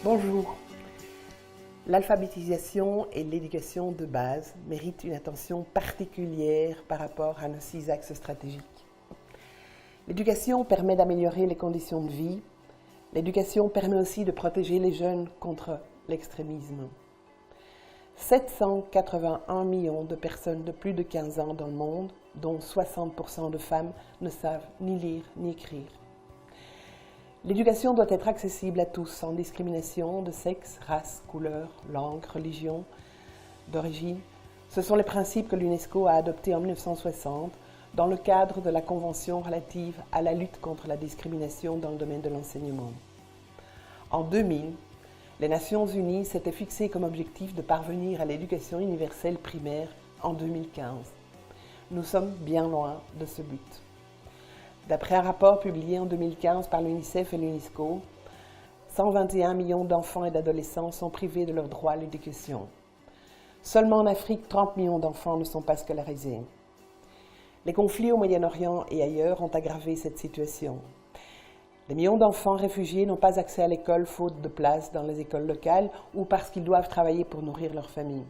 Bonjour. L'alphabétisation et l'éducation de base méritent une attention particulière par rapport à nos 6 axes stratégiques. L'éducation permet d'améliorer les conditions de vie. L'éducation permet aussi de protéger les jeunes contre l'extrémisme. 781 millions de personnes de plus de 15 ans dans le monde, dont 60% de femmes, ne savent ni lire ni écrire. L'éducation doit être accessible à tous, sans discrimination de sexe, race, couleur, langue, religion, d'origine. Ce sont les principes que l'UNESCO a adoptés en 1960 dans le cadre de la Convention relative à la lutte contre la discrimination dans le domaine de l'enseignement. En 2000, les Nations Unies s'étaient fixées comme objectif de parvenir à l'éducation universelle primaire en 2015. Nous sommes bien loin de ce but. D'après un rapport publié en 2015 par l'UNICEF et l'UNESCO, 121 millions d'enfants et d'adolescents sont privés de leur droit à l'éducation. Seulement en Afrique, 30 millions d'enfants ne sont pas scolarisés. Les conflits au Moyen-Orient et ailleurs ont aggravé cette situation. Les millions d'enfants réfugiés n'ont pas accès à l'école faute de place dans les écoles locales ou parce qu'ils doivent travailler pour nourrir leur famille.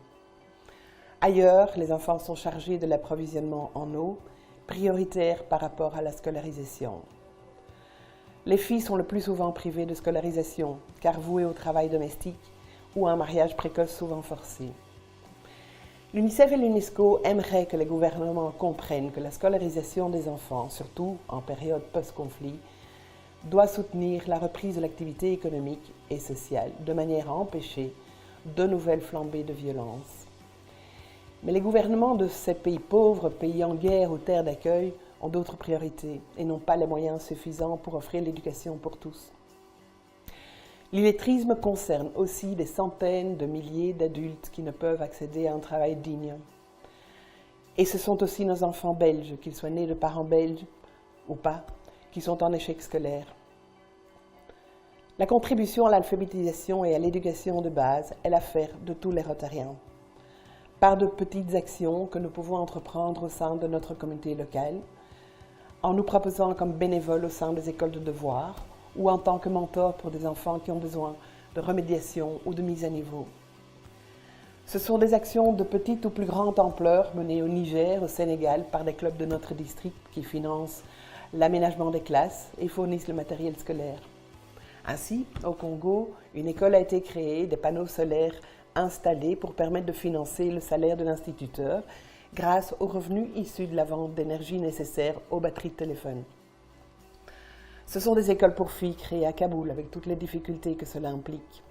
Ailleurs, les enfants sont chargés de l'approvisionnement en eau, prioritaire par rapport à la scolarisation. Les filles sont le plus souvent privées de scolarisation, car vouées au travail domestique ou à un mariage précoce souvent forcé. L'UNICEF et l'UNESCO aimeraient que les gouvernements comprennent que la scolarisation des enfants, surtout en période post-conflit, doit soutenir la reprise de l'activité économique et sociale, de manière à empêcher de nouvelles flambées de violence. Mais les gouvernements de ces pays pauvres, pays en guerre ou terres d'accueil, ont d'autres priorités et n'ont pas les moyens suffisants pour offrir l'éducation pour tous. L'illettrisme concerne aussi des centaines de milliers d'adultes qui ne peuvent accéder à un travail digne. Et ce sont aussi nos enfants belges, qu'ils soient nés de parents belges ou pas, qui sont en échec scolaire. La contribution à l'alphabétisation et à l'éducation de base est l'affaire de tous les Rotariens. Par de petites actions que nous pouvons entreprendre au sein de notre communauté locale, en nous proposant comme bénévoles au sein des écoles de devoirs ou en tant que mentor pour des enfants qui ont besoin de remédiation ou de mise à niveau. Ce sont des actions de petite ou plus grande ampleur menées au Niger, au Sénégal, par des clubs de notre district qui financent l'aménagement des classes et fournissent le matériel scolaire. Ainsi, au Congo, une école a été créée, des panneaux solaires installés pour permettre de financer le salaire de l'instituteur grâce aux revenus issus de la vente d'énergie nécessaire aux batteries de téléphone. Ce sont des écoles pour filles créées à Kaboul avec toutes les difficultés que cela implique.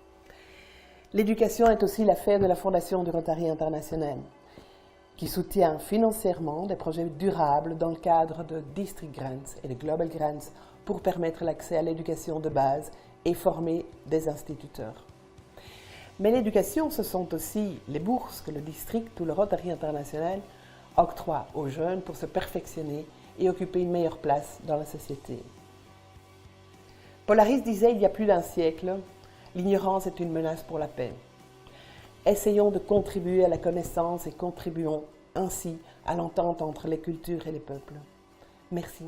L'éducation est aussi l'affaire de la Fondation du Rotary International, qui soutient financièrement des projets durables dans le cadre de District Grants et de Global Grants pour permettre l'accès à l'éducation de base et former des instituteurs. Mais l'éducation, ce sont aussi les bourses que le district ou le Rotary International octroie aux jeunes pour se perfectionner et occuper une meilleure place dans la société. Polaris disait il y a plus d'un siècle, l'ignorance est une menace pour la paix. Essayons de contribuer à la connaissance et contribuons ainsi à l'entente entre les cultures et les peuples. Merci.